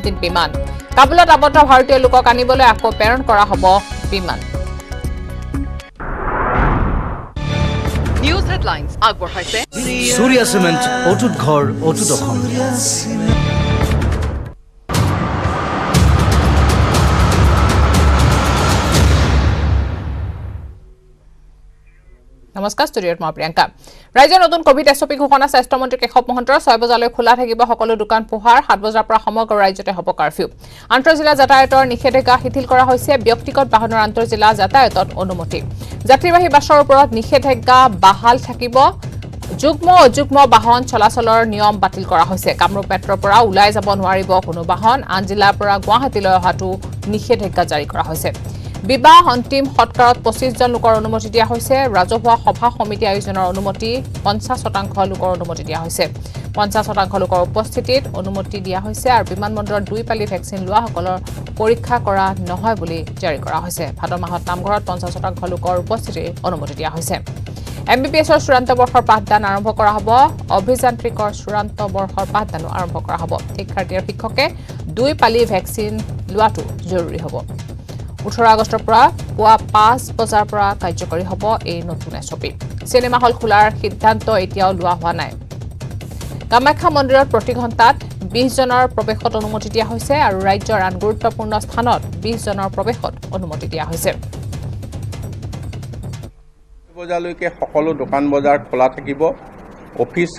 আন্তঃদিন বিমান কাবুলত আবদ্ধ ভাৰতীয় লোকক আনিবলৈ আকৌ প্ৰেৰণ কৰা হ'ব বিমান নিউজ হেডলাইন্স আগবঢ়াইছে Surya Cement, অটুট ঘৰ অটুট অসম নমস্কাৰ ষ্টুডিঅ'ত মই প্ৰিয়ংকা ৰাজ্যৰ নতুন কোভিড এছঅপি ঘোষণা স্বাস্থ্য মন্ত্ৰী কেশৱ মহন্তৰ 6 বজালৈ খোলা থাকিব সকলো দোকান পোহাৰ 7 বজাৰ পৰা সমগ্ৰ ৰাজ্যতে হ'ব কাৰফিউ আন্তঃজিলা যাতায়াতৰ নিষেধাজ্ঞা শিথিল কৰা হৈছে ব্যক্তিগত বাহনৰ আন্তঃজিলা যাতায়াতত অনুমতি যাত্ৰীবাহী বাছৰ ওপৰত নিষেধাজ্ঞা বাহাল থাকিব যুগ্ম অযুগ্ম বাহন চলাচলৰ নিয়ম বাতিল কৰা হৈছে কামৰূপ মেট্ৰৰ পৰা ওলাই যাব নোৱাৰিব কোনো বাহন আন জিলাৰ পৰা গুৱাহাটীলৈ অহাটো নিষেধাজ্ঞা জাৰি কৰা হৈছে বিবাহ অন্তিম সৎকাৰত 25 জন লোকৰ অনুমতি দিয়া হৈছে ৰাজহুৱা সভা সমিতি আয়োজনৰ অনুমতি 50% লোকৰ অনুমতি দিয়া হৈছে 50% লোকৰ উপস্থিতিত অনুমতি দিয়া হৈছে আৰু বিমানবন্দৰত 2 পালি ভেকচিন লোৱা সকলৰ পৰীক্ষা কৰা নহয় বুলি জাৰি কৰা হৈছে ভাদ মাহত নামঘৰত 50% লোকৰ উপস্থিতিৰ অনুমতি দিয়া হৈছে এমবিবিএছৰ চূড়ান্ত বৰ্ষৰ পাঠদান আৰম্ভ কৰা হ'ব অভিযান্ত্ৰিকৰ চূড়ান্ত বৰ্ষৰ পাঠদানো আৰম্ভ কৰা হ'ব শিক্ষাৰ্থী আৰু শিক্ষকে 2 পালি ভেকচিন লোৱাটো জৰুৰী হ'ব 18 আগষ্টৰ পৰা পুৱা 5 বজাৰ পৰা কাৰ্যকৰী হ'ব এই নতুন এছঅপি চিনেমা হল খোলাৰ সিদ্ধান্ত এতিয়াও লোৱা হোৱা নাই কামাখ্যা মন্দিৰত প্ৰতি ঘণ্টাত 20 জনৰ প্ৰৱেশত অনুমতি দিয়া হৈছে আৰু ৰাজ্যৰ আন গুৰুত্বপূৰ্ণ স্থানত 20 জনৰ প্ৰৱেশত অনুমতি দিয়া হৈছে বজালৈকে সকলো দোকান বজাৰ খোলা থাকিব অফিচ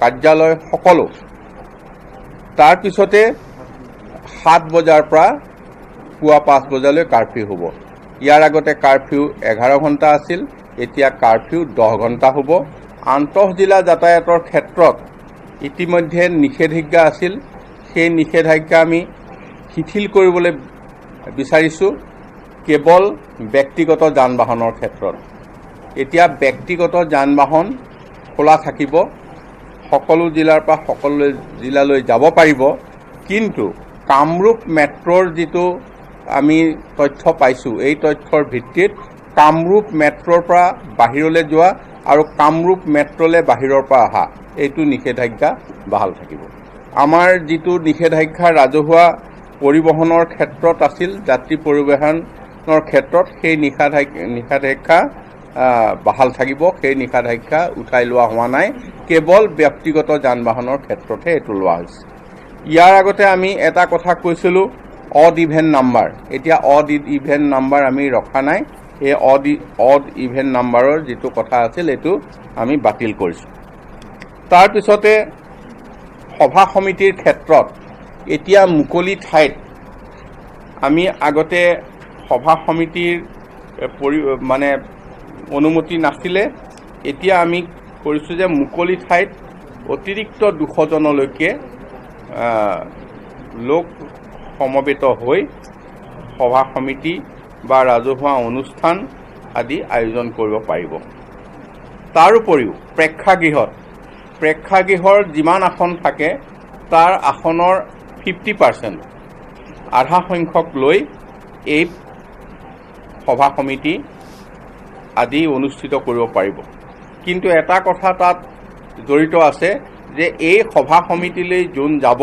কাৰ্যালয় সকলো তাৰ পিছতে 7 বজাৰ পৰা পুৱা 5 বজালৈ কাৰফিউ হ'ব ইয়াৰ আগতে কাৰফিউ 11 ঘণ্টা আছিল এতিয়া কাৰফিউ 10 ঘণ্টা হ'ব আন্তঃজিলা যাতায়াতৰ ক্ষেত্ৰত ইতিমধ্যে নিষেধাজ্ঞা আছিল সেই নিষেধাজ্ঞা আমি শিথিল কৰিবলৈ বিচাৰিছো কেৱল ব্যক্তিগত যান বাহনৰ ক্ষেত্ৰত এতিয়া ব্যক্তিগত যান বাহন খোলা থাকিব সকলো জিলাৰ পৰা সকলো জিলালৈ যাব পাৰিব কিন্তু কামৰূপ মেট্ৰৰ যিটো আমি তথ্য পাইছো এই তথ্যৰ ভিত্তিত কামৰূপ মেট্ৰৰ পৰা বাহিৰলৈ যোৱা আৰু কামৰূপ মেট্ৰলৈ বাহিৰৰ পৰা অহা এইটো নিষেধাজ্ঞা বাহাল থাকিব আমাৰ যিটো নিষেধাজ্ঞা ৰাজহুৱা পৰিবহনৰ ক্ষেত্ৰত আছিল যাত্ৰী পৰিবহনৰ ক্ষেত্ৰত সেই নিষেধাজ্ঞা বাহাল থাকিব সেই নিষেধাজ্ঞা উঠাই লোৱা হোৱা নাই কেৱল ব্যক্তিগত যান বাহনৰ ক্ষেত্ৰতে এইটো লোৱা হৈছে ইয়াৰ আগতে আমি এটা কথা কৈছিলো অড ইভেন নাম্বাৰ এতিয়া অড ইভেন নাম্বাৰ আমি ৰখা নাই এই অড ইভেন নাম্বাৰৰ যিটো কথা আছিল এইটো আমি বাতিল কৰিছো তাৰ পিছতে সভা সমিতিৰ ক্ষেত্ৰত এতিয়া মুকলি ঠাইত আমি আগতে সভা সমিতিৰ মানে অনুমতি নাছিলে এতিয়া আমি কৰিছো যে মুকলি ঠাইত অতিৰিক্ত 200 জনলৈকে লোক সমবেত হৈ সভা সমিতি বা ৰাজহুৱা অনুষ্ঠান আদি আয়োজন কৰিব পাৰিব তাৰ উপৰিও প্ৰেক্ষাগৃহৰ যিমান আসন থাকে তাৰ আসনৰ 50% আধা সংখ্যক লৈ এই সভা সমিতি আদি অনুষ্ঠিত কৰিব পাৰিব কিন্তু এটা কথা তাত জড়িত আছে যে এই সভা সমিতিলৈ যোন যাব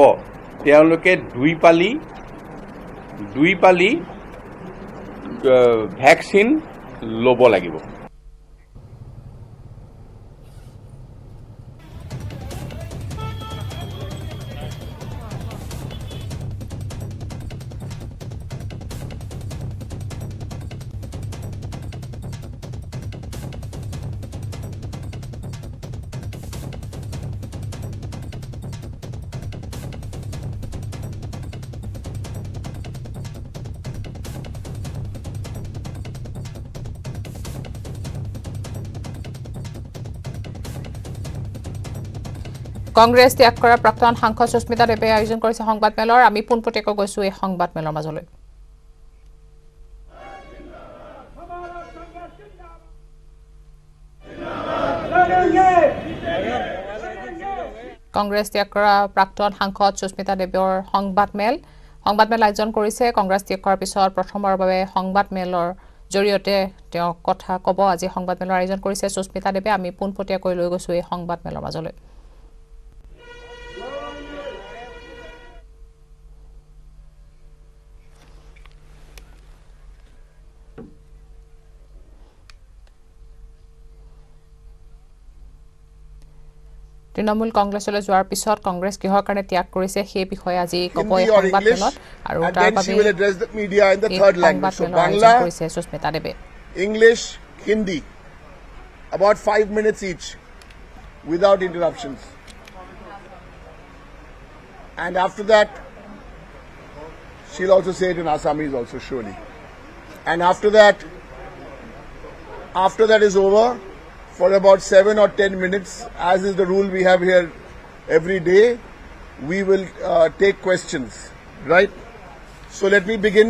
তেওঁলোকে 2 পালি ভেকচিন ল'ব লাগিব কংগ্ৰেছ ত্যাগ কৰা প্ৰাক্তন সাংসদ সুস্মিতা দেৱে আয়োজন কৰিছে সংবাদমেলৰ আমি পোনপটীয়াকৈ গৈছো এই সংবাদমেলৰ মাজলৈ কংগ্ৰেছ ত্যাগ কৰা প্ৰাক্তন সাংসদ সুস্মিতা দেৱৰ সংবাদমেল আয়োজন কৰিছে কংগ্ৰেছ ত্যাগ কৰাৰ পিছত প্ৰথমবাৰৰ বাবে সংবাদমেলৰ জৰিয়তে তেওঁ কথা ক'ব আজি সংবাদমেলৰ আয়োজন কৰিছে সুস্মিতা দেৱে আমি পোনপটীয়াকৈ লৈ গৈছো এই সংবাদমেলৰ মাজলৈ তৃণমূল কংগ্ৰেছলৈ যোৱাৰ পিছত কংগ্ৰেছ কিহৰ কাৰণে ত্যাগ কৰিছে সেই বিষয়ে আজি ক'ব Hindi এই or সংবাদমেলত English, আৰু and তাৰ then বাবে she will address the media in the এই third language. So সংবাদমেলৰ আয়োজন Bangla, কৰিছে সুস্মিতা দেৱে English, Hindi, about 5 minutes each, without interruptions. And after that, she'll also say it in Assamese also, surely. And after that is over, for about 7 or 10 minutes, as is the rule we have here every day, we will take questions, right? So let me begin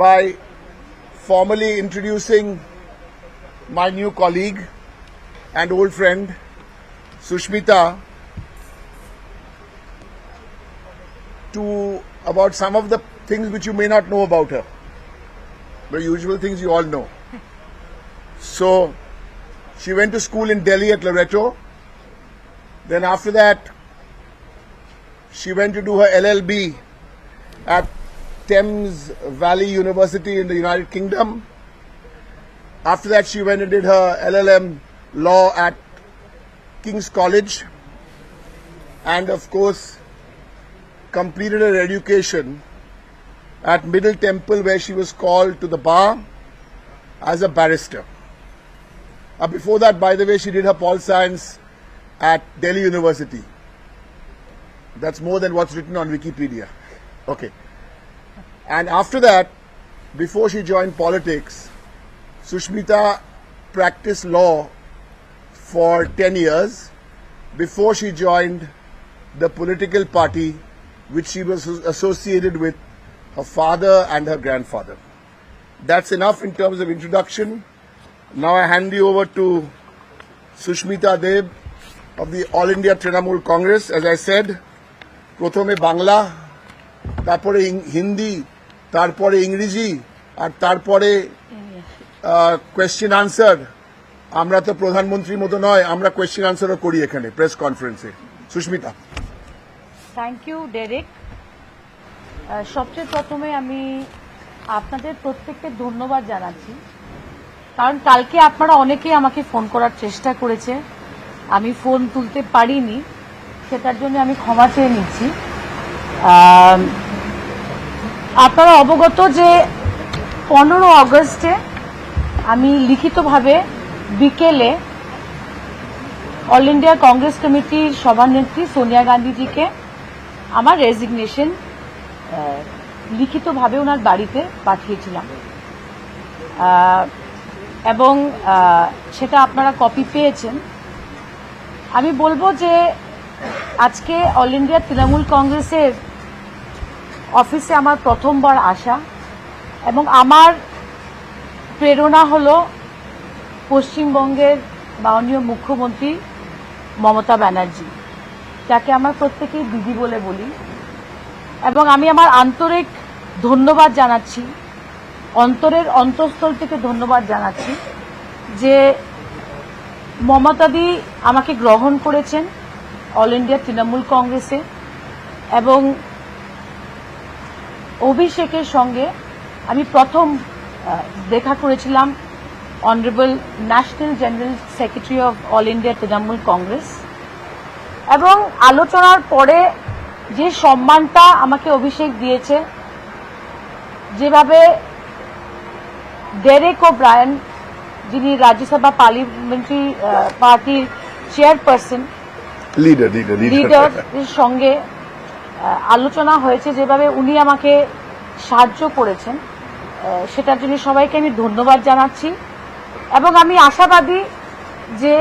by formally introducing my new colleague and old friend, Sushmita, to about some of the things which you may not know about her. The usual things you all know. So, she went to school in Delhi at Loreto. Then after that, she went to do her LLB at Thames Valley University in the United Kingdom. After that, she went and did her LLM law at King's College. And of course, completed her education at Middle Temple, where she was called to the bar as a barrister. Before that, by the way, she did her Pol Science at Delhi University. That's more than what's written on Wikipedia. Okay. And after that, before she joined politics, Sushmita practiced law for 10 years before she joined the political party which she was associated with her father and her grandfather. That's enough in terms of introduction. Now I hand you over to Sushmita Deb of the All India Trinamool Congress. As I said, প্রথমে বাংলা, তারপরে হিন্দি, তারপরে ইংরেজি, আর তারপরে question answer. আমরা তো প্রধানমন্ত্রীর মতো নয়, আমরা কোয়েশ্চেন আনসারও করি এখানে প্রেস কনফারেন্সে। সুস্মিতা। Thank you Derek. সবচেয়ে প্রথমে আমি আপনাদের প্রত্যেককে ধন্যবাদ জানাচ্ছি, কারণ কালকে আপনারা অনেকেই আমাকে ফোন করার চেষ্টা করেছে, আমি ফোন তুলতে পারিনি, সেটার জন্য আমি ক্ষমা চেয়ে নিচ্ছি। আপনারা অবগত যে 15 অগস্টে আমি লিখিতভাবে বিকেলে অল ইন্ডিয়া কংগ্রেস কমিটির সভানেত্রী সোনিয়া গান্ধীজিকে আমার রেজিগনেশন লিখিতভাবে ওনার বাড়িতে পাঠিয়েছিলাম, এবং সেটা আপনারা কপি পেয়েছেন। আমি বলবো যে আজকে অল ইন্ডিয়া তৃণমূল কংগ্রেসের অফিসে আমার প্রথমবার আসা, এবং আমার প্রেরণা হলো পশ্চিমবঙ্গের মাননীয় মুখ্যমন্ত্রী মমতা ব্যানার্জি, যাকে আমরা প্রত্যেকেই দিদি বলে বলি। এবং আমি আমার আন্তরিক ধন্যবাদ জানাচ্ছি, অন্তরের অন্তঃস্থল থেকে ধন্যবাদ জানাচ্ছি যে মমতাদি আমাকে গ্রহণ করেছেন অল ইন্ডিয়া তৃণমূল কংগ্রেসে, এবং অভিষেকের সঙ্গে আমি প্রথম দেখা করেছিলাম honourable national general secretary of all India Trinamool Congress, এবং আলোচনার পরে যে সম্মানটা আমাকে অভিষেক দিয়েছে, যেভাবে ডেরেক ওব্রায়ান, যিনি রাজ্যসভা পার্লামেন্টারি পার্টির চেয়ারপারসন লিডারের সঙ্গে আলোচনা হয়েছে, যেভাবে উনি আমাকে সাহায্য করেছেন, সেটার জন্য সবাইকে আমি ধন্যবাদ জানাচ্ছি। এবং আমি আশাবাদী যে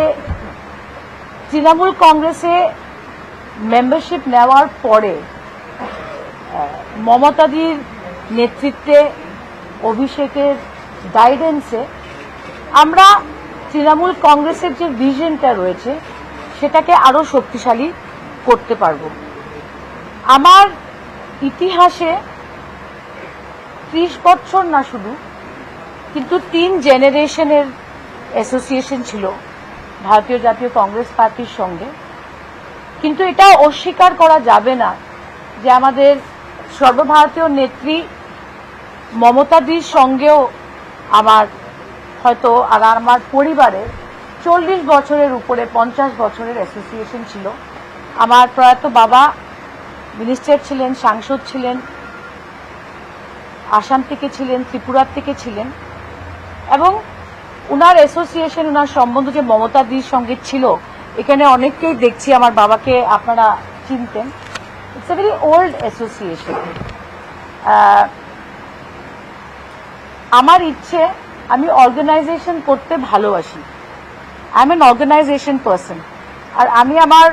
তৃণমূল কংগ্রেসে মেম্বারশিপ নেওয়ার পরে মমতাদির নেতৃত্বে, অভিষেকের গাইডেন্সে আমরা তৃণমূল কংগ্রেসের যে ভিশনটা রয়েছে সেটাকে আরো শক্তিশালী করতে পারব। আমার ইতিহাসে 30 বছর না শুধু, কিন্তু 3 জেনারেশনের অ্যাসোসিয়েশন ছিল ভারতীয় জাতীয় কংগ্রেস পার্টির সঙ্গে। কিন্তু এটা অস্বীকার করা যাবে না যে আমাদের সর্বভারতীয় নেত্রী মমতাদির সঙ্গেও আমার হয়তো আর আমার পরিবারের 40 বছরের উপরে 50 বছরের অ্যাসোসিয়েশন ছিল। আমার প্রয়াত বাবা মিনিস্টার ছিলেন, সাংসদ ছিলেন, আসাম থেকে ছিলেন, ত্রিপুরা থেকে ছিলেন, এবং উনার অ্যাসোসিয়েশন, উনার সম্বন্ধ যে মমতাদির সঙ্গে ছিল, এখানে অনেককেই দেখছি আমার বাবাকে আপনারা চিনতেন। It's a very old association. আমার ইচ্ছে, আমি অর্গানাইজেশন করতে ভালোবাসি। I am an organisation person. আর আমি আমার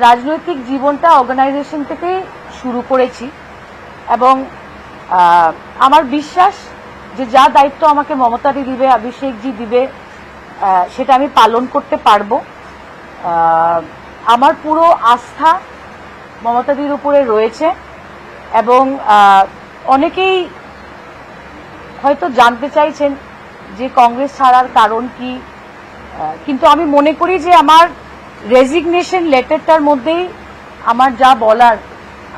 রাজনৈতিক জীবনটা অর্গানাইজেশন থেকেই শুরু করেছি, এবং আমার বিশ্বাস যে যা দায়িত্ব আমাকে মমতাদি দিবে, অভিষেকজি দিবে, সেটা আমি পালন করতে পারবো। আমার পুরো আস্থা মমতাদির উপরে রয়েছে, এবং অনেকেই হয়তো জানতে চাইছেন যে কংগ্রেস ছাড়ার কারণ কি, কিন্তু আমি মনে করি যে আমার রেজিগনেশন লেটারটার মধ্যেই আমার যা বলার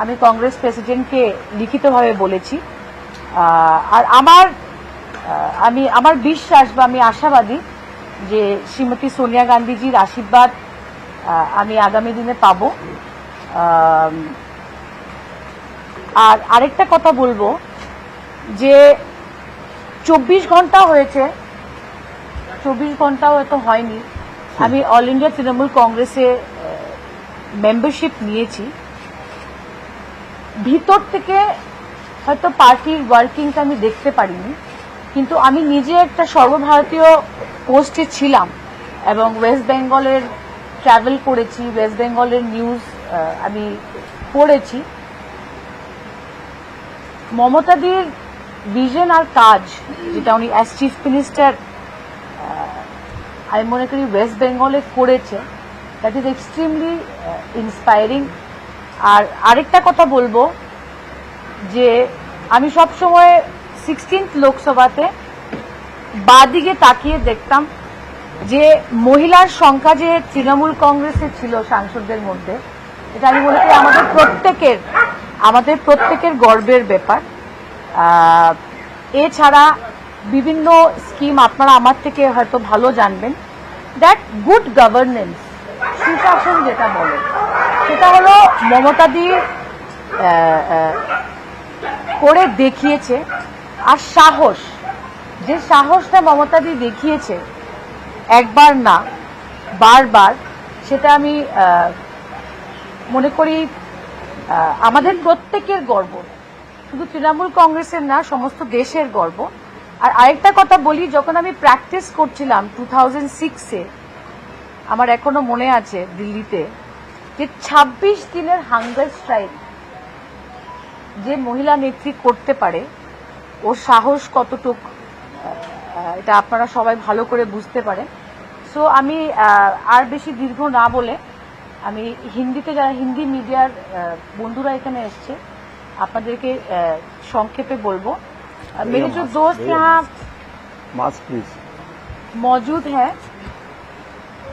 আমি কংগ্রেস প্রেসিডেন্টকে লিখিতভাবে বলেছি। আর আমার বিশ্বাস বা আমি আশাবাদী যে শ্রীমতী সোনিয়া গান্ধীজির আশীর্বাদ আমি আগামী দিনে পাব। আর আরেকটা কথা বলবো যে 24 ঘন্টা হয়েছে, 24 ঘন্টাও হয়তো হয়নি, আমি অল ইন্ডিয়া তৃণমূল কংগ্রেসে মেম্বারশিপ নিয়েছি। ভিতর থেকে হয়তো পার্টির ওয়ার্কিংটা আমি দেখতে পারিনি, কিন্তু আমি নিজে একটা সর্বভারতীয় পোস্টে ছিলাম এবং ওয়েস্ট বেঙ্গলের ট্রাভেল করেছি, ওয়েস্ট বেঙ্গলের নিউজ আমি পড়েছি। মমতাদির ভিশন আর কাজ, যেটা উনি অ্যাজ চিফ মিনিস্টার আমি মনে করি ওয়েস্ট বেঙ্গলে করেছে, দ্যাট ইজ এক্সট্রিমলি ইন্সপায়ারিং। আর আরেকটা কথা বলবো যে আমি সবসময় 16th লোকসভাতে বাদিকে তাকিয়ে দেখতাম যে মহিলার সংখ্যা যে তৃণমূল কংগ্রেসে ছিল সাংসদদের মধ্যে, এটা আমি মনে করি আমাদের প্রত্যেকের গর্বের ব্যাপার। এছাড়া বিভিন্ন স্কিম আপনারা আমার থেকে হয়তো ভালো জানবেন। দ্যাট গুড গভর্নেন্স, সুশাসন যেটা বলে, সেটা হলো মমতাদি করে দেখিয়েছে। আর সাহস, যে সাহসটা মমতাদি দেখিয়েছে একবার না বারবার, সেটা আমি মনে করি আমাদের প্রত্যেকের গর্ব, শুধু তৃণমূল কংগ্রেসের না, সমস্ত দেশের গর্ব। আর আরেকটা কথা বলি, যখন আমি প্র্যাকটিস করছিলাম 2006-এ, আমার এখনো মনে আছে দিল্লিতে, যে 26 দিনের হাঙ্গার স্ট্রাইক যে মহিলা নেত্রী করতে পারে, ওর সাহস কতটুক, এটা আপনারা সবাই ভালো করে বুঝতে পারেন। সো আমি আর বেশি দীর্ঘ না বলে আমি হিন্দিতে, যারা হিন্দি মিডিয়ার বন্ধুরা এখানে এসছে, আপনাদেরকে সংক্ষেপে বলবো। मेरे जो दोस्त यहाँ मौजूद हैं,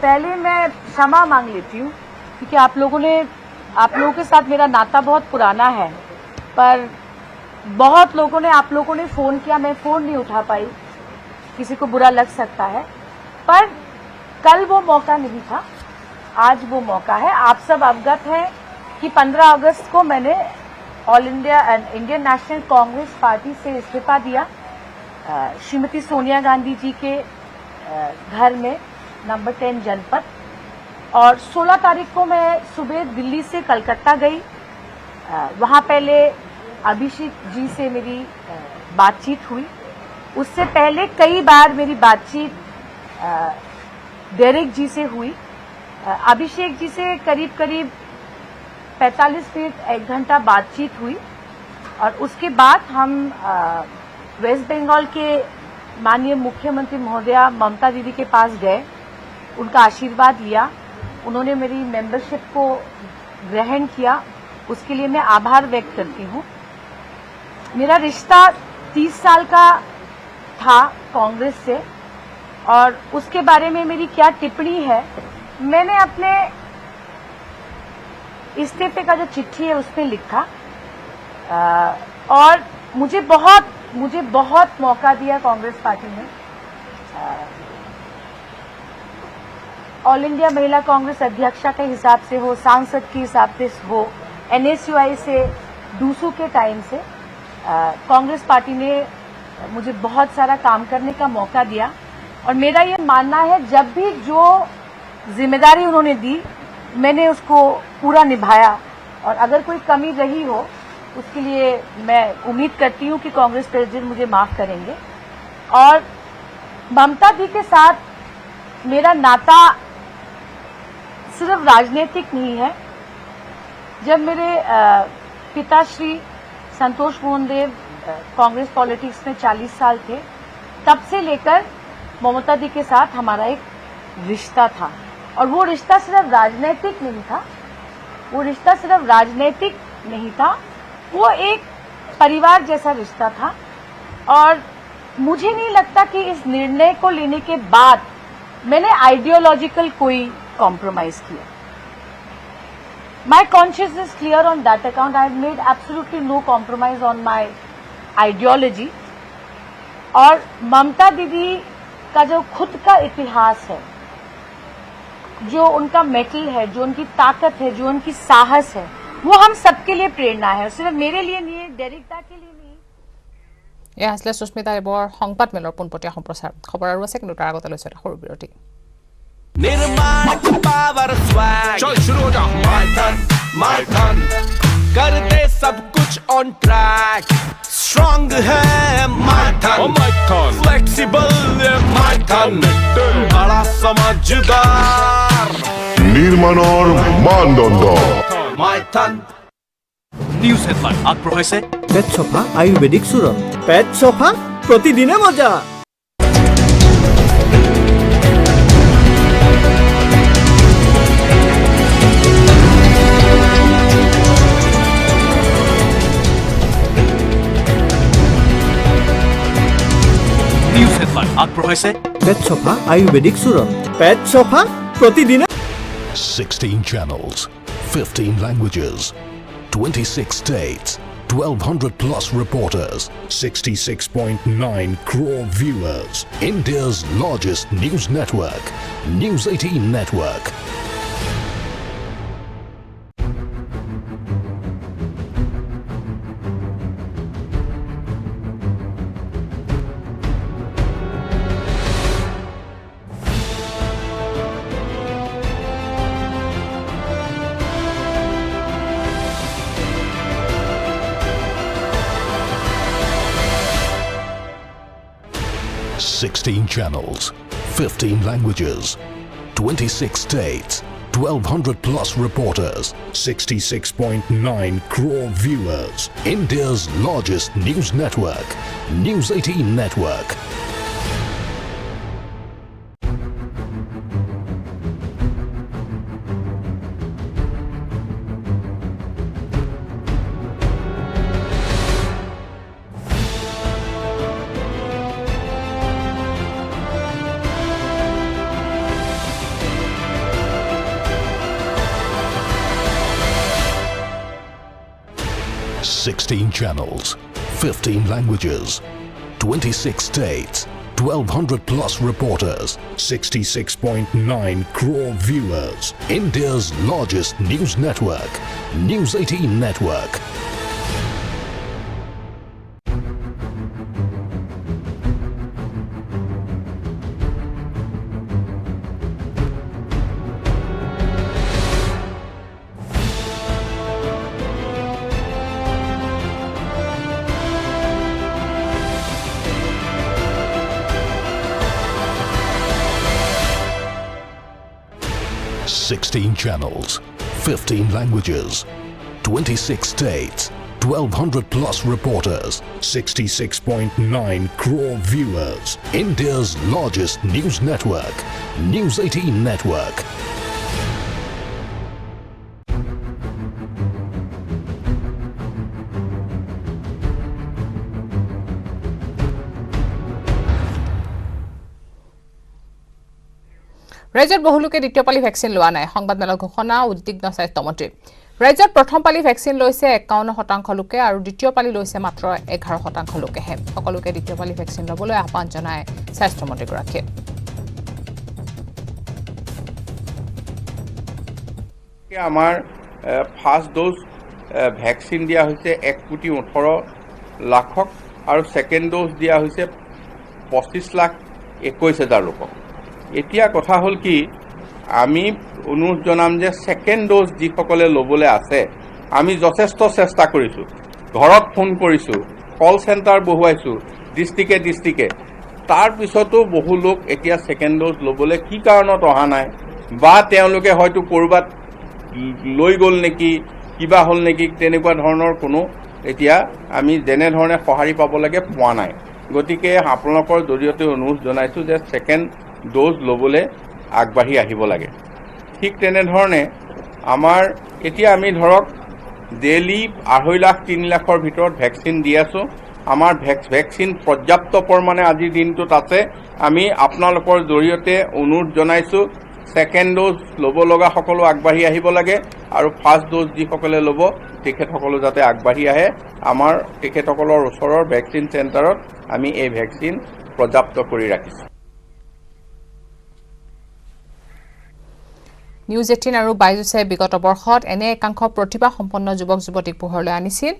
पहले मैं क्षमा मांग लेती हूँ क्योंकि आप लोगों के साथ मेरा नाता बहुत पुराना है, पर बहुत लोगों ने, आप लोगों ने फोन किया, मैं फोन नहीं उठा पाई, किसी को बुरा लग सकता है, पर कल वो मौका नहीं था, आज वो मौका है। आप सब अवगत हैं कि 15 अगस्त को मैंने all India and Indian National Congress party से इस्तीफा दिया, श्रीमती सोनिया गांधी जी के घर में नंबर 10 जनपद। और 16 तारीख को मैं सुबह दिल्ली से कलकत्ता गई। वहां पहले अभिषेक जी से मेरी बातचीत हुई। उससे पहले कई बार मेरी बातचीत डेरेक जी से हुई। अभिषेक जी से करीब 45 मिनट 1 घंटा बातचीत हुई, और उसके बाद हम वेस्ट बंगाल के माननीय मुख्यमंत्री महोदया ममता दीदी के पास गए, उनका आशीर्वाद लिया, उन्होंने मेरी मेंबरशिप को ग्रहण किया, उसके लिए मैं आभार व्यक्त करती हूँ। मेरा रिश्ता 30 साल का था कांग्रेस से, और उसके बारे में मेरी क्या टिप्पणी है, मैंने अपने इस्तीफे का जो चिट्ठी है उसमें लिखा। और मुझे बहुत मौका दिया कांग्रेस पार्टी ने। ऑल इंडिया महिला कांग्रेस अध्यक्षा के हिसाब से हो, सांसद के हिसाब से हो, NSUI से दूसू के टाइम से कांग्रेस पार्टी ने मुझे बहुत सारा काम करने का मौका दिया और मेरा ये मानना है जब भी जो जिम्मेदारी उन्होंने दी मैंने उसको पूरा निभाया और अगर कोई कमी रही हो उसके लिए मैं उम्मीद करती हूं कि कांग्रेस प्रेसिडेंट मुझे माफ करेंगे। और ममता दी के साथ मेरा नाता सिर्फ राजनीतिक नहीं है। जब मेरे पिताश्री संतोष मोहन देव कांग्रेस पॉलिटिक्स में 40 साल थे तब से लेकर ममता दी के साथ हमारा एक रिश्ता था और वो रिश्ता सिर्फ राजनीतिक नहीं था, वो एक परिवार जैसा रिश्ता था। और मुझे नहीं लगता कि इस निर्णय को लेने के बाद मैंने आइडियोलॉजिकल कोई कॉम्प्रोमाइज किया। My conscience is clear on that account. I have made absolutely no compromise on my ideology. और ममता दीदी का जो खुद का इतिहास है, जो उनका मेटल है, जो उनकी ताकत है, जो उनकी साहस है, वो हम सबके लिए प्रेरणा है, सिर्फ मेरे लिए नहीं है, डेरिक दा के लिए नहीं। এয়া আসলে সুস্মিতা দেৱৰ সংবাদ মেলৰ পোনপটীয়া সম্প্ৰচাৰ। খবৰ আৰু আছে কিন্তু তাৰ আগতে লৈছো এটা সৰু বিৰতি। निर्माण पावर स्वैग चल शुरू हो जा my turn कर दे सब कुछ ऑन ट्रैक स्ट्रांग है my turn फ्लेक्सिबल है my turn बड़ा समझदार নিৰ্মাণৰ মানদণ্ড my turn নিউজ হেডলাইন আগবঢ়াইছে পেট চফা আয়ুৰ্বেদিক চূৰণ পেট চফা প্ৰতিদিনে মজা নিউজ হেডলাইন আগবঢ়াইছে পেট চফা আয়ুৰ্বেদিক চূৰণ পেট চফা প্ৰতিদিনে 16 channels, 15 languages, 26 states, 1200 plus reporters, 66.9 crore viewers. India's largest news network, News 18 Network. Sixteen channels, 15 languages, 26 states, 1200 plus reporters, 66.9 crore viewers. India's largest news network, News 18 Network. Sixteen channels, 15 languages, 26 states, 1200 plus reporters, 66.9 crore viewers. India's largest news network, News 18 Network. Sixteen channels, 15 languages, 26 states, 1200 plus reporters, 66.9 crore viewers. India's largest news network, News 18 Network. ৰাজ্যত বহু লোকে দ্বিতীয় পালি vaccine লোৱা নাই সংবাদমেলৰ ঘোষণা উদ্বিগ্ন স্বাস্থ্যমন্ত্ৰী ৰাজ্যত প্ৰথম পালি ভেকচিন লৈছে 51% লোকে আৰু দ্বিতীয় পালি লৈছে মাত্ৰ 11% লোকেহে সকলোকে দ্বিতীয় পালি ভেকচিন ল'বলৈ আহ্বান জনায় স্বাস্থ্যমন্ত্ৰীগৰাকীয়ে আমাৰ ফাৰ্ষ্ট ড'জ ভেকচিন দিয়া হৈছে 1,18,00,000 আৰু ছেকেণ্ড ড'জ দিয়া হৈছে 25,21,000 লোকক। এতিয়া কথা হ'ল কি, আমি অনুৰোধ জনাম যে ছেকেণ্ড ড'জ যিসকলে ল'বলৈ আছে, আমি যথেষ্ট চেষ্টা কৰিছোঁ, ঘৰত ফোন কৰিছোঁ, কল চেণ্টাৰ বহুৱাইছোঁ ডিষ্ট্ৰিক্টে। তাৰ পিছতো বহু লোক এতিয়া ছেকেণ্ড ড'জ ল'বলৈ কি কাৰণত অহা নাই, বা তেওঁলোকে হয়তো ক'ৰবাত লৈ গ'ল নেকি, কিবা হ'ল নেকি, তেনেকুৱা ধৰণৰ কোনো এতিয়া আমি যেনেধৰণে সঁহাৰি পাব লাগে পোৱা নাই। গতিকে আপোনালোকৰ জৰিয়তে অনুৰোধ জনাইছোঁ যে ছেকেণ্ড ড'জ ল'বলৈ আগবাঢ়ি আহিব লাগে। ঠিক তেনেধৰণে আমাৰ এতিয়া আমি ধৰক ডেইলি 2.5 লাখ 3 লাখৰ ভিতৰত ভেকচিন দি আছোঁ। আমাৰ ভেকচিন পৰ্যাপ্ত পৰিমাণে আজিৰ দিনটোত আছে। আমি আপোনালোকৰ জৰিয়তে অনুৰোধ জনাইছোঁ ছেকেণ্ড ড'জ ল'ব লগা সকলো আগবাঢ়ি আহিব লাগে, আৰু ফাৰ্ষ্ট ড'জ যিসকলে ল'ব তেখেতসকলো যাতে আগবাঢ়ি আহে। আমাৰ তেখেতসকলৰ ওচৰৰ ভেকচিন চেণ্টাৰত আমি এই ভেকচিন পৰ্যাপ্ত কৰি ৰাখিছোঁ। নিউজ 18 আৰু বাইজুছে বিগত বৰ্ষত এনে একাংশ প্ৰতিভা সম্পন্ন যুৱক যুৱতীক পোহৰলৈ আনিছিল।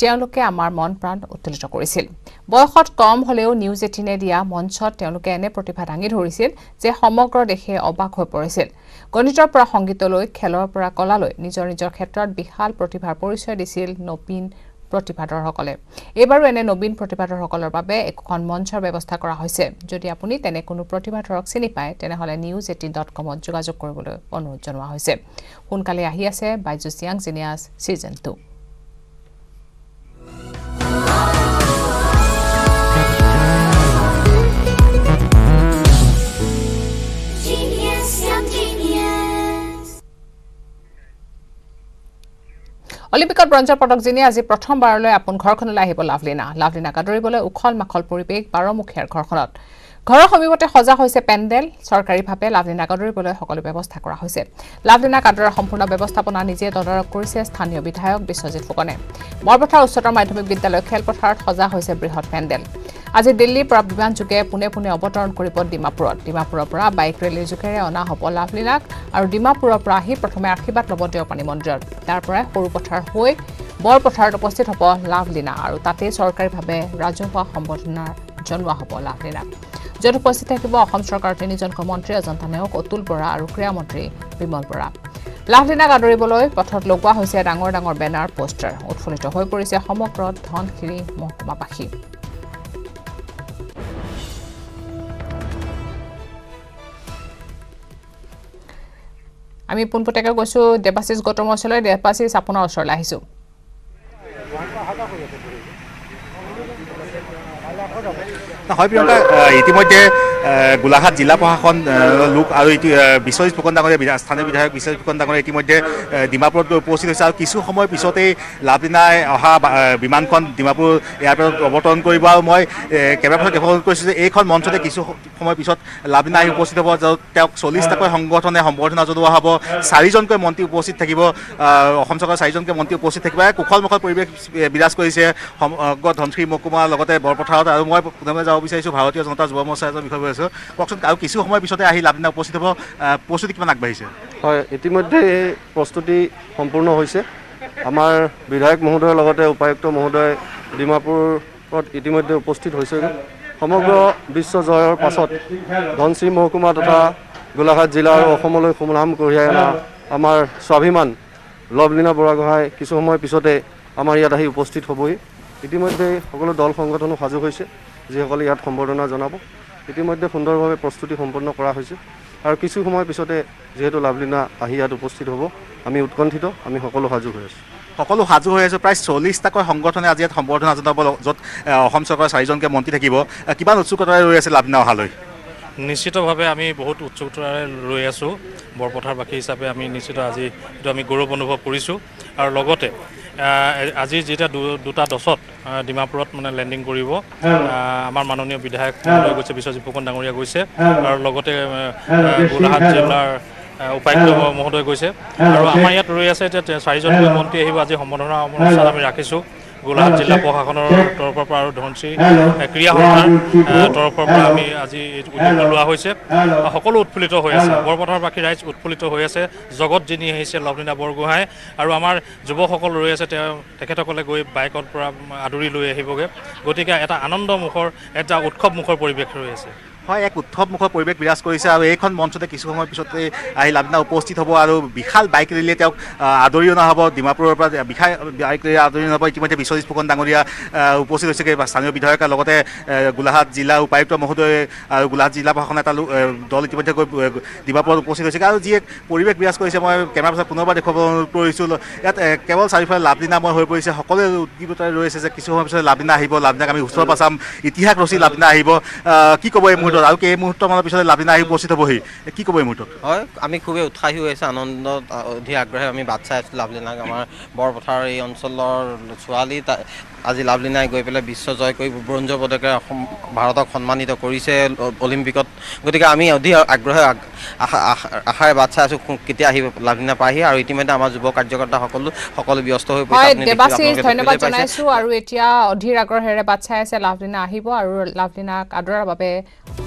তেওঁলোকে আমাৰ মন প্ৰাণ উত্তোলিত কৰিছিল। বয়সত কম হ'লেও নিউজ 18 দিয়া মঞ্চত তেওঁলোকে এনে প্ৰতিভা দাঙি ধৰিছিল যে সমগ্ৰ দেশে অবাক হৈ পৰিছিল। গণিতৰ পৰা সংগীতলৈ, খেলৰ পৰা কলালৈ নিজৰ নিজৰ ক্ষেত্ৰত বিশাল প্ৰতিভাৰ পৰিচয় দিছিল নবীন প্ৰতিভাধৰসকলে। এইবাৰো এনে নবীন প্ৰতিভাধৰসকলৰ বাবে এখন মঞ্চৰ ব্যৱস্থা কৰা হৈছে। যদি আপুনি তেনে কোনো প্ৰতিভাধৰক চিনি পায় তেনেহ'লে news18.com যোগাযোগ কৰিবলৈ অনুৰোধ জনোৱা হৈছে। সোনকালে আহি আছে বাইজুছ য়াং জিনিয়াছ ছিজন 2। অলিম্পিকত ব্ৰঞ্জৰ পদক জিনি আজি প্ৰথমবাৰলৈ আপোন ঘৰখনলৈ আহিব লাভলিনাক আদৰিবলৈ উখল মাখল পৰিৱেশ 12মুখীয়াৰ ঘৰখনত। ঘৰৰ সমীপতে সজা হৈছে পেণ্ডেল। চৰকাৰীভাৱে লাভলিনাক আদৰিবলৈ সকলো ব্যৱস্থা কৰা হৈছে। লাভলিনাক আদৰাৰ সম্পূৰ্ণ ব্যৱস্থাপনা নিজে তদাৰক কৰিছে স্থানীয় বিধায়ক বিশ্বজিৎ ফুকনে। বৰপথাৰ উচ্চতৰ মাধ্যমিক বিদ্যালয় খেলপথাৰত সজা হৈছে বৃহৎ পেণ্ডেল। আজি দিল্লীৰ পৰা বিমান যোগে পোনে অৱতৰণ কৰিব ডিমাপুৰৰ পৰা বাইক ৰেলীৰ যোগেৰে অনা হ'ব লাভলিনাক, আৰু ডিমাপুৰৰ পৰা আহি প্ৰথমে আশীৰ্বাদ ল'ব দেওপানী মন্দিৰত। তাৰ পৰাই সৰুপথাৰ হৈ বৰপথাৰত উপস্থিত হ'ব লাভলিনা, আৰু তাতেই চৰকাৰীভাৱে ৰাজহুৱা সম্বৰ্ধনা জনোৱা হ'ব লাভলিনাক। য'ত উপস্থিত থাকিব অসম চৰকাৰৰ 3জনকৈ মন্ত্ৰী অজন্তা নেওগ, অতুল বৰা আৰু ক্ৰীড়া মন্ত্ৰী বিমল বৰা। লাভলিনাক আদৰিবলৈ পথত লগোৱা হৈছে ডাঙৰ ডাঙৰ বেনাৰ, পোষ্টাৰ। উৎফুল্লিত হৈ পৰিছে সমগ্ৰ ধনশিৰি মহকুমাবাসী। আমি পোনপটীয়াকৈ গৈছোঁ দেৱাশিষ গৌতমৰ ওচৰলৈ। দেৱাশিষ, আপোনাৰ ওচৰলৈ আহিছোঁ। হয় প্ৰিয়ংকা, ইতিমধ্যে গোলাঘাট জিলা প্ৰশাসন লোক আৰু বিশ্বজিৎ ফুকন ডাঙৰীয়া স্থানীয় বিধায়ক বিশ্বজিৎ ফুকন ডাঙৰীয়া ইতিমধ্যে ডিমাপুৰত গৈ উপস্থিত হৈছে, আৰু কিছু সময়ৰ পিছতেই লাভলিনাই অহা বিমানখন ডিমাপুৰ এয়াৰপৰ্টত অৱতৰণ কৰিব। আৰু মই কেমেৰাখনত দেখুৱাবলৈ কৈছোঁ যে এইখন মঞ্চতে কিছু সময়ৰ পিছত লাভলিনা আহি উপস্থিত হ'ব, য'ত তেওঁক 40টাকৈ সংগঠনে সম্বৰ্ধনা জনোৱা হ'ব। 4জনকৈ মন্ত্ৰী উপস্থিত থাকিব, অসম চৰকাৰৰ 4জনকৈ মন্ত্ৰী উপস্থিত থাকিব। কুশল মুখল পৰিৱেশ বিৰাজ কৰিছে সমগ্ৰ ধনশিৰি মহকুমাৰ লগতে বৰপথাৰত। আৰু মই প্ৰথমে যাব বিচাৰিছোঁ ভাৰতীয় জনতা যুৱ মৰ্চাৰ এজন বিষয় আছোঁ, কওকচোন আৰু কিছু সময়ৰ পিছতে আহি লাভলিনা উপস্থিত হ'ব, প্ৰস্তুতি কিমান আগবাঢ়িছে? হয়, ইতিমধ্যে এই প্ৰস্তুতি সম্পূৰ্ণ হৈছে। আমাৰ বিধায়ক মহোদয়ৰ লগতে উপায়ুক্ত মহোদয় ডিমাপুৰত ইতিমধ্যে উপস্থিত হৈছে। সমগ্ৰ বিশ্ব জয়ৰ পাছত ধনশিৰি মহকুমা তথা গোলাঘাট জিলা আৰু অসমলৈ সুনাম কঢ়িয়াই অনা আমাৰ স্বাভিমান লাভলিনা বৰাগোহাঁই কিছু সময়ৰ পিছতে আমাৰ ইয়াত আহি উপস্থিত হ'বহি। ইতিমধ্যে সকলো দল সংগঠনো সাজু হৈছে, যিসকলে ইয়াত সম্বৰ্ধনা জনাব। ইতিমধ্যে সুন্দৰভাৱে প্ৰস্তুতি সম্পন্ন কৰা হৈছে, আৰু কিছু সময়ৰ পিছতে যিহেতু লাভলিনা আহি ইয়াত উপস্থিত হ'ব, আমি উৎকণ্ঠিত, আমি সকলো সাজু হৈ আছোঁ। সকলো সাজু হৈ আছোঁ। প্ৰায় 40টাকৈ সংগঠনে আজি ইয়াত সম্বৰ্ধনা জনাব, য'ত অসম চৰকাৰৰ 4জনকৈ মন্ত্ৰী থাকিব। কিমান উৎসুকতাৰে ৰৈ আছে লাভলিনা অহালৈ? নিশ্চিতভাৱে আমি বহুত উৎসুকতাৰে ৰৈ আছোঁ। বৰপথাৰবাসী হিচাপে আমি নিশ্চিত আজি এইটো আমি গৌৰৱ অনুভৱ কৰিছোঁ। আৰু লগতে আজি যেতিয়া 2:10 ডিমাপুৰত মানে লেণ্ডিং কৰিব, আমাৰ মাননীয় বিধায়ক গৈছে, বিশ্বজিৎ ফুকন ডাঙৰীয়া গৈছে, আৰু লগতে গোলাঘাট জিলাৰ উপায়ুক্ত মহোদয় গৈছে, আৰু আমাৰ ইয়াত ৰৈ আছে এতিয়া 4জনকৈ মন্ত্ৰী আহিব। আজি সম্বৰ্ধনা অনুষ্ঠান আমি ৰাখিছোঁ, গোলাঘাট জিলা প্ৰশাসনৰ তৰফৰ পৰা আৰু ধনশী ক্ৰীড়া সন্থাৰ তৰফৰ পৰা আমি আজি উদ্যোগ লোৱা হৈছে। সকলো উৎফুল্লিত হৈ আছে, বৰপথাৰবাসী ৰাইজ উৎফুল্লিত হৈ আছে। জগত যিনি আহিছে লভলীনা বৰগোহাঁই আৰু আমাৰ যুৱকসকল ৰৈ আছে, তেখেতসকলে গৈ বাইকৰ পৰা আদৰি লৈ আহিবগৈ। গতিকে এটা আনন্দমুখৰ, এটা উৎসৱমুখৰ পৰিৱেশ ৰৈ আছে। হয়, এক উৎসৱমুখৰ পৰিৱেশ বিৰাজ কৰিছে আৰু এইখন মঞ্চতে কিছু সময়ৰ পিছতে আহি লাভলীনা উপস্থিত হ'ব আৰু বিশাল বাইক ৰেলীয়ে তেওঁক আদৰি অনা হ'ব। ডিমাপুৰৰ পৰা বিশাল বাইক ৰেলীয়ে আদৰি অনা হ'ব। ইতিমধ্যে বিশ্বজিৎ ফুকন ডাঙৰীয়া উপস্থিত হৈছেগৈ, স্থানীয় বিধায়ক, লগতে গোলাঘাট জিলা উপায়ুক্ত মহোদয় আৰু গোলাঘাট জিলা প্ৰশাসনৰ এটা দল ইতিমধ্যে গৈ ডিমাপুৰত উপস্থিত হৈছেগৈ আৰু যি এক পৰিৱেশ বিৰাজ কৰিছে। মই কেমেৰা পাছত পুনৰবাৰ দেখুৱাব পৰিছোঁ, ইয়াত কেৱল চাৰিওফালে লাভলীনাময় হৈ পৰিছে। সকলোৱে উদ্দীপতাৰে ৰৈ আছে যে কিছু সময়ৰ পিছত লাভলীনা আহিব, লাভলীনাক আমি ওচৰৰ পৰা চাম, ইতিহাস ৰচি লাভলীনা আহিব। কি ক'ব এই মুহূৰ্তত আৰু কেই মুহূৰ্তমানৰ পিছতে লাভলীনা আহি উপস্থিত হ'বহি, কি ক'ব এই মুহূৰ্তত? হয়, আমি খুবেই উৎসাহী হৈ আছোঁ, আনন্দত অধীৰ আগ্ৰহে আমি বাট চাই আছোঁ লাভলীনাক। আমাৰ বৰপথাৰ এই অঞ্চলৰ ছোৱালী আজি লাভলীনাই গৈ পেলাই বিশ্ব জয় কৰি ব্ৰঞ্জৰ পদকেৰে ভাৰতক সন্মানিত কৰিছে অলিম্পিকত। গতিকে আমি অধীৰ আগ্ৰহে আশাৰে বাট চাই আছোঁ কেতিয়া আহি লাভলীনা পাইহি। আৰু ইতিমধ্যে আমাৰ যুৱ কাৰ্যকৰ্তা সকলো ব্যস্ত হৈ পৰিছে। দেৱাশীষ, ধন্যবাদ জনাইছোঁ। আৰু এতিয়া অধীৰ আগ্ৰহেৰে বাট চাই আছে লাভলীনা আহিব আৰু লাভলীনাক আদৰাৰ বাবে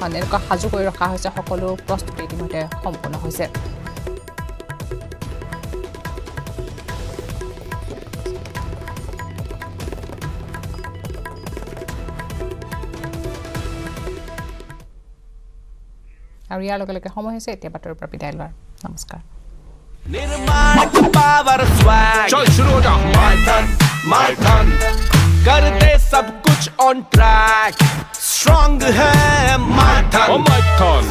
এনেকুৱা সাজু কৰি ৰখা হৈছে। সকলো প্ৰস্তুতি ইতিমধ্যে সম্পূৰ্ণ হৈছে। আৰু ইয়াৰ লগে লগে সময় হৈছে এতিয়া বাতৰিৰ পৰা বিদায় লোৱাৰ। নমস্কাৰ। निर्माण का पावर स्वैग, चल शुरू हो जा। my ton कर दे सब कुछ ऑन ट्रैक, स्ट्रॉन्ग है my ton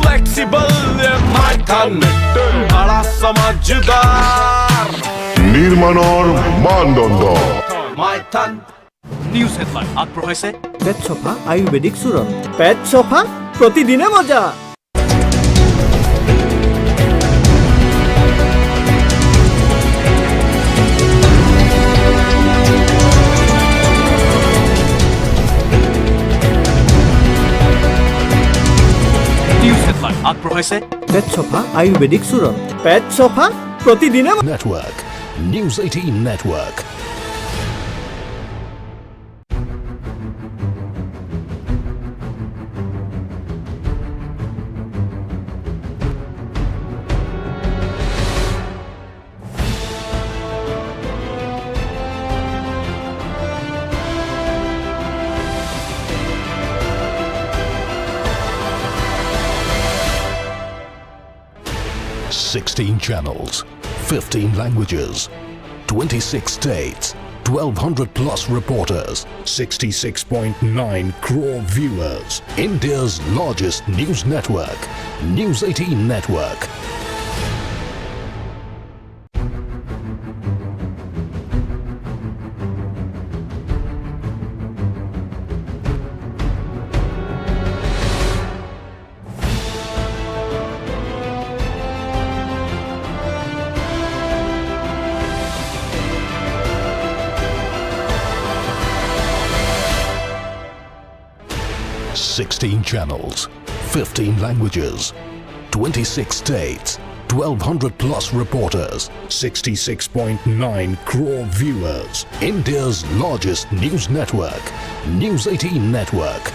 फ्लेक्सिबल है my ton बड़ा समझदार নিৰ্মাণৰ মানদণ্ড my ton। নিউজ হেডলাইন আগবঢ়াইছে পেট চফা আয়ুৰ্বেদিক চূৰণ। পেট চফা প্ৰতিদিনে মজা। নিউজ হেডলাইন আগবঢ়াইছে পেট চফা আয়ুৰ্বেদিক চূৰণ। পেট চফা প্ৰতিদিনে network news 18 নেটৱৰ্ক।16 channels, 15 languages, 26 states, 1,200 plus reporters, 66.9 crore viewers. India's largest news network, News 18 Network. Sixteen channels, 15 languages, 26 states, 1,200 plus reporters, 66.9 crore viewers. India's largest news network, News 18 Network.